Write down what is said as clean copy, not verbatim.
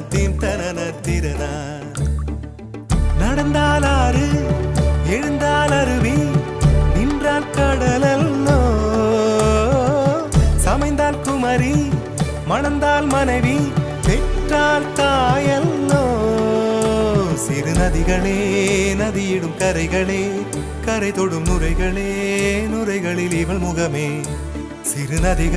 Theme தனன திறனா. நடந்தால் ஆறு எழுந்தால் அருவி நின்றால் கடலல்லோ. சமைந்தால் குமரி மணந்தால் மனைவி பெற்றால் தாயல்லோ. சிறு நதிகளே நதியிடும் கரைகளே கரை தொடும் நுரைகளே நுரைகளில் இவள் முகமே. சிறு நதிகள்